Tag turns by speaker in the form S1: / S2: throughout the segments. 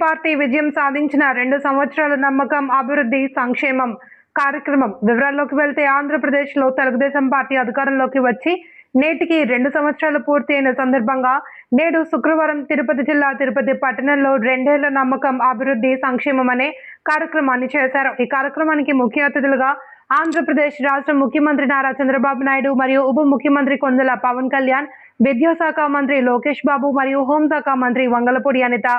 S1: Party విజయం సాధించిన 2 సంవత్సరాల నమ్మకం, అభివృద్ధి, సంక్షేమం కార్యక్రమం వివరాల్లోకి వెళ్తే ఆంధ్రప్రదేశ్లో తెలుగుదేశం పార్టీ అధికారంలోకి వచ్చి నేటికి 2 సంవత్సరాలు పూర్తి అయిన సందర్భంగా నేడు శుక్రవారం తిరుపతి జిల్లా తిరుపతి పట్టణంలో 2 ఏళ్ల నమ్మకం, అభివృద్ధి, సంక్షేమం అనే కార్యక్రమాన్ని చేశారు. ఈ కార్యక్రమానికి ముఖ్య అతిథులుగా ఆంధ్రప్రదేశ్ రాష్ట్ర ముఖ్యమంత్రి నారా చంద్రబాబు నాయుడు మరియు ఉప ముఖ్యమంత్రి కొండల పవన్ కళ్యాణ్, విద్యాశాఖ మంత్రి లోకేష్ బాబు మరియు హోంశాఖ మంత్రి వంగలపూడి అనిత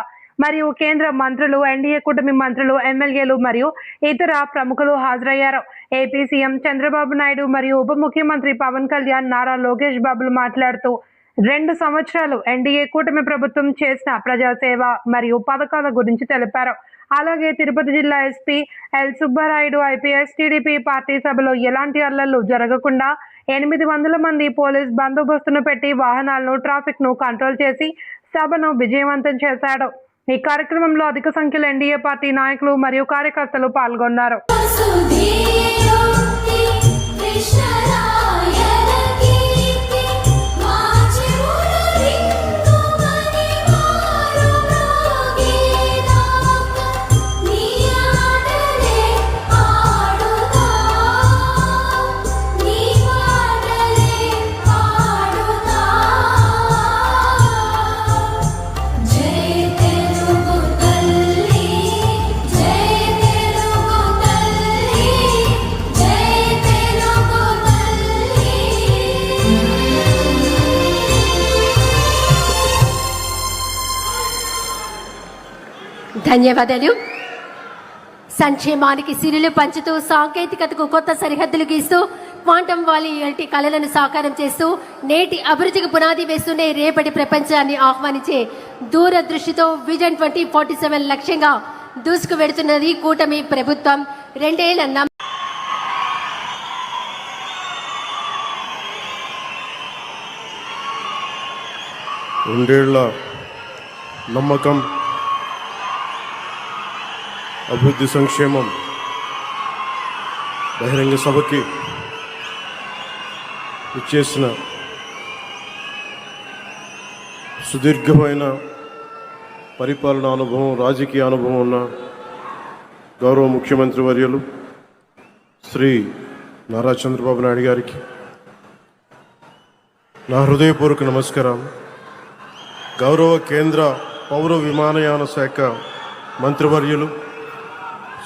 S1: మరియు కేంద్ర మంత్రులు, ఎన్డీఏ కూటమి మంత్రులు, ఎమ్మెల్యేలు మరియు ఇతర ప్రముఖులు హాజరయ్యారు. ఏపీ సీఎం చంద్రబాబు నాయుడు మరియు ఉప ముఖ్యమంత్రి పవన్ కళ్యాణ్, నారా లోకేష్ బాబులు మాట్లాడుతూ 2 సంవత్సరాలు ఎన్డీఏ కూటమి ప్రభుత్వం చేసిన ప్రజాసేవ మరియు పథకాల గురించి తెలిపారు. అలాగే తిరుపతి జిల్లా SP L Subbarayudu IPS TDP party సభలో ఎలాంటి అల్లర్లు జరగకుండా 800 మంది పోలీస్ బందోబస్తును పెట్టి వాహనాలను, ట్రాఫిక్ ను కంట్రోల్ చేసి సభను విజయవంతం చేశాడు. ఈ కార్యక్రమంలో అధిక సంఖ్యలో ఎన్డీఏ పార్టీ నాయకులు మరియు కార్యకర్తలు పాల్గొన్నారు.
S2: ధన్యవాదాలు. సంక్షేమానికి సిరులు పంచుతూ, సాంకేతికతకు కొత్త సరిహద్దులు గీస్తూ, క్వాంటమ్ వాలిటీ కళలను సాకారం చేస్తూ, నేటి అభివృద్ధికి పునాది వేస్తూనే రేపటి ప్రపంచాన్ని ఆహ్వానించే దూరదృష్టితో విజన్ 2047 లక్ష్యంగా దూసుకు వెడుతున్నది కూటమి ప్రభుత్వం. 2 ఏళ్ల
S3: నమ్మకం, అభివృద్ధి, సంక్షేమం బహిరంగ సభకి ఇచ్చేసిన సుదీర్ఘమైన పరిపాలనా అనుభవం, రాజకీయ అనుభవం ఉన్న గౌరవ ముఖ్యమంత్రి వర్యులు శ్రీ నారా చంద్రబాబు నాయుడు గారికి నా హృదయపూర్వక నమస్కారం. గౌరవ కేంద్ర పౌర విమానయాన శాఖ మంత్రివర్యులు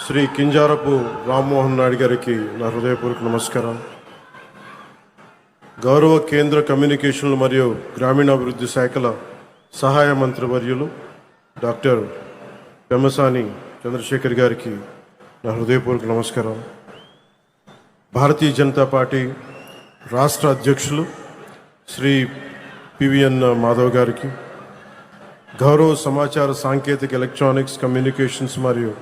S3: శ్రీ కింజారపు రామ్మోహన్ నాయుడు గారికి నా హృదయపూర్వక నమస్కారం. గౌరవ కేంద్ర కమ్యూనికేషన్లు మరియు గ్రామీణాభివృద్ధి శాఖల సహాయ మంత్రివర్యులు డాక్టర్ పెమ్మసాని చంద్రశేఖర్ గారికి నా హృదయపూర్వక నమస్కారం. భారతీయ జనతా పార్టీ రాష్ట్ర అధ్యక్షులు శ్రీ పివిఎన్ మాధవ్ గారికి, గౌరవ సమాచార సాంకేతిక, ఎలక్ట్రానిక్స్, కమ్యూనికేషన్స్ మరియు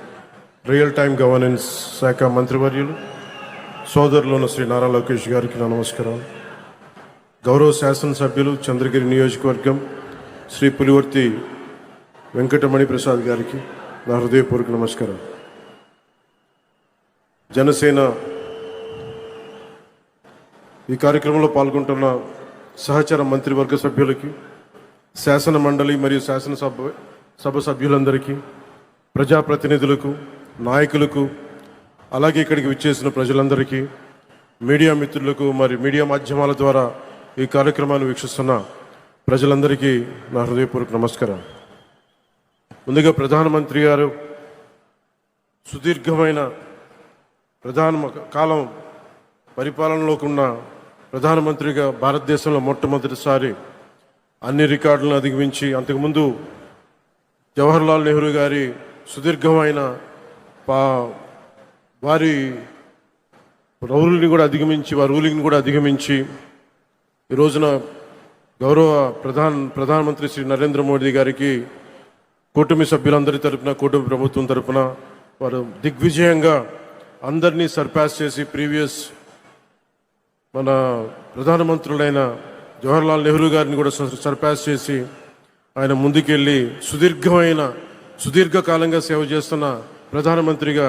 S3: రియల్ టైమ్ గవర్నెన్స్ శాఖ మంత్రివర్యులు సోదరులను శ్రీ నారా లోకేష్ గారికి నా నమస్కారం. గౌరవ శాసనసభ్యులు చంద్రగిరి నియోజకవర్గం శ్రీ పులివర్తి వెంకటమణి ప్రసాద్ గారికి నా హృదయపూర్వక నమస్కారం. జనసేన ఈ కార్యక్రమంలో పాల్గొంటున్న సహచర మంత్రివర్గ సభ్యులకి, శాసన మండలి మరియు శాసనసభ సభ్యులందరికీ, ప్రజాప్రతినిధులకు, నాయకులకు, అలాగే ఇక్కడికి విచ్చేసిన ప్రజలందరికీ, మీడియా మిత్రులకు మరి మీడియా మాధ్యమాల ద్వారా ఈ కార్యక్రమాన్ని వీక్షిస్తున్న ప్రజలందరికీ నా హృదయపూర్వక నమస్కారం. ముందుగా ప్రధానమంత్రి గారు సుదీర్ఘమైన కాలం పరిపాలనలోకి ఉన్న ప్రధానమంత్రిగా భారతదేశంలో మొట్టమొదటిసారి అన్ని రికార్డులను అధిగమించి, అంతకుముందు జవహర్లాల్ నెహ్రూ గారి సుదీర్ఘమైన వారి రూలింగ్ని కూడా అధిగమించి ఈ రోజున గౌరవ ప్రధానమంత్రి శ్రీ నరేంద్ర మోడీ గారికి కూటమి సభ్యులందరి తరపున, కూటమి ప్రభుత్వం తరపున వారు దిగ్విజయంగా అందరినీ సర్పాస్ చేసి, ప్రీవియస్ మన ప్రధానమంత్రులైన జవహర్లాల్ నెహ్రూ గారిని కూడా సర్పాస్ చేసి ఆయన ముందుకెళ్ళి సుదీర్ఘకాలంగా సేవ చేస్తున్న ప్రధానమంత్రిగా,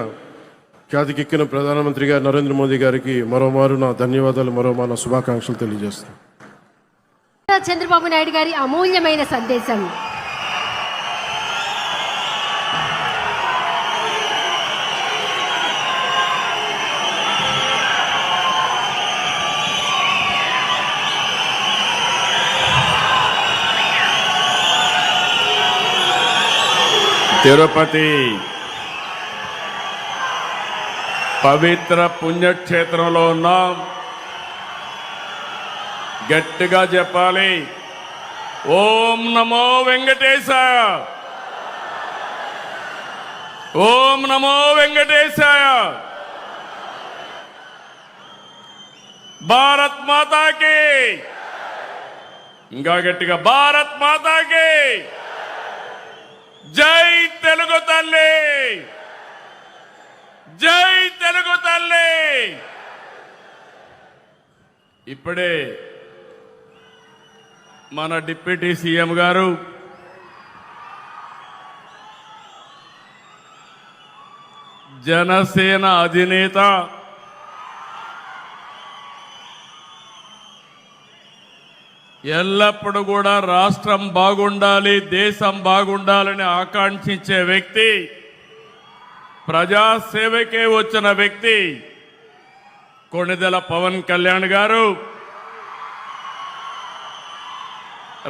S3: ఖ్యాతికెక్కిన ప్రధానమంత్రిగా నరేంద్ర మోదీ గారికి మరోమారు నా ధన్యవాదాలు, మరోమారు నా శుభాకాంక్షలు తెలియజేస్తాను.
S2: చంద్రబాబు నాయుడు గారి అమూల్యమైన సందేశం.
S4: తిరుపతి పవిత్ర పుణ్యక్షేత్రంలో ఉన్నాం. గట్టిగా చెప్పాలి, ఓం నమో వెంకటేశాయ, ఓం నమో వెంకటేశాయ. భారత్ మాతాకి, ఇంకా గట్టిగా భారత్ మాతాకి జై తెలుగు తల్లి, జై తెలుగు తల్లి. ఇప్పుడే మన డిప్యూటీ సీఎం గారు జనసేన అధినేత ఎల్లప్పుడూ కూడా రాష్ట్రం బాగుండాలి, దేశం బాగుండాలని ఆకాంక్షించే వ్యక్తి, ప్రజాసేవకే వచ్చిన వ్యక్తి కొణిదెల పవన్ కళ్యాణ్ గారు,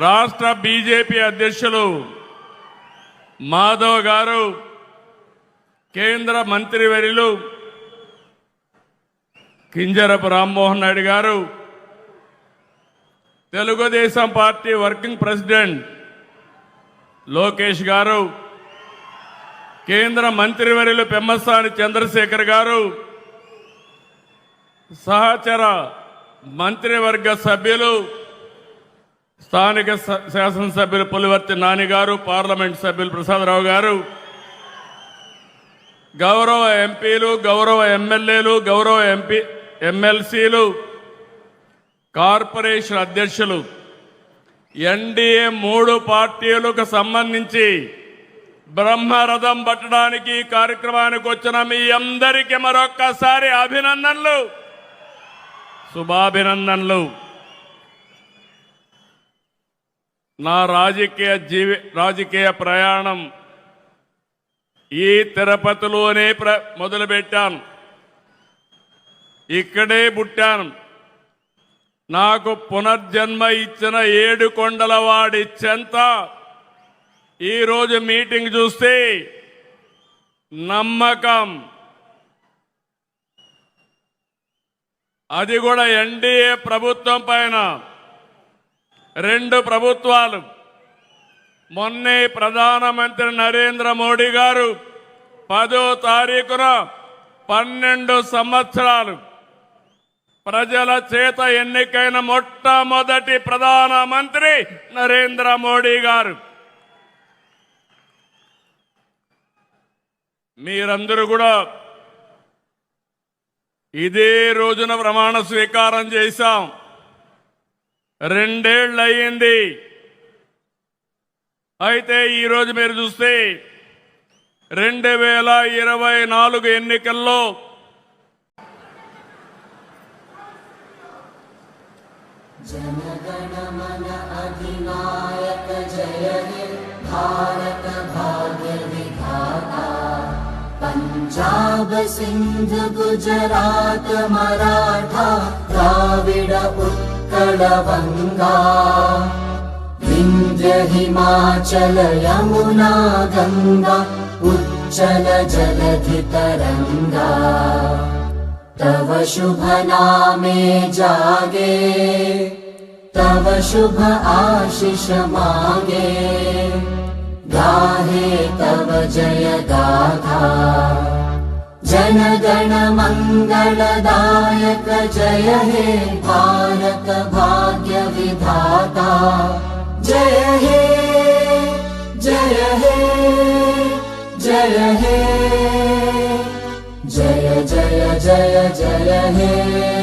S4: రాష్ట్ర బీజేపీ అధ్యక్షులు మాధవ్ గారు, కేంద్ర మంత్రివర్యులు కింజరపు రామ్మోహన్ నాయుడు గారు, Telugu Desam party working president Lokesh గారు, కేంద్ర మంత్రివర్యులు పెమ్మసాని చంద్రశేఖర్ గారు, సహచర మంత్రివర్గ సభ్యులు స్థానిక శాసనసభ్యులు పులివర్తి నాని గారు, పార్లమెంట్ సభ్యులు ప్రసాదరావు గారు, గౌరవ ఎంపీలు, గౌరవ ఎమ్మెల్యేలు, గౌరవ ఎమ్మెల్సీలు, కార్పొరేషన్ అధ్యక్షులు, ఎన్డీఏ 3 పార్టీలకు సంబంధించి బ్రహ్మరథం పట్టడానికి కార్యక్రమానికి వచ్చిన మీ అందరికీ మరొక్కసారి అభినందనలు, శుభాభినందనలు. నా రాజకీయ ప్రయాణం ఈ తిరుపతిలోనే మొదలుపెట్టాను, ఇక్కడే పుట్టాను. నాకు పునర్జన్మ ఇచ్చిన 7 కొండల వాడి చెంత ఈరోజు మీటింగ్ చూస్తే నమ్మకం, అది కూడా ఎన్డీఏ ప్రభుత్వం పైన. 2 ప్రభుత్వాలు, మొన్నే ప్రధానమంత్రి నరేంద్ర మోడీ గారు 10వ తారీఖున 12 సంవత్సరాలు ప్రజల చేత ఎన్నికైన మొట్టమొదటి ప్రధానమంత్రి నరేంద్ర మోడీ గారు. మీరందరూ కూడా ఇదే రోజున ప్రమాణ స్వీకారం చేశాం. 2 ఏళ్ళు అయ్యింది. అయితే ఈరోజు మీరు చూస్తే 2024 ఎన్నికల్లో
S5: जनगण मन अधिनायक जय हे भारत भाग्य विधाता। पंजाब सिंध गुजरात मराठा द्राविड उत्कल बंगा विंध्य हिमाचल यमुना गंगा उच्चल जलधि तरंगा। तव शुभ नामे जागे तव शुभ आशीष मांगे गाहे तव जय गाथा। जनगण मंगलदायक जय हे भारत भाग्य विधाता। जय हे जय हे जय हे जय जय जय जय हे।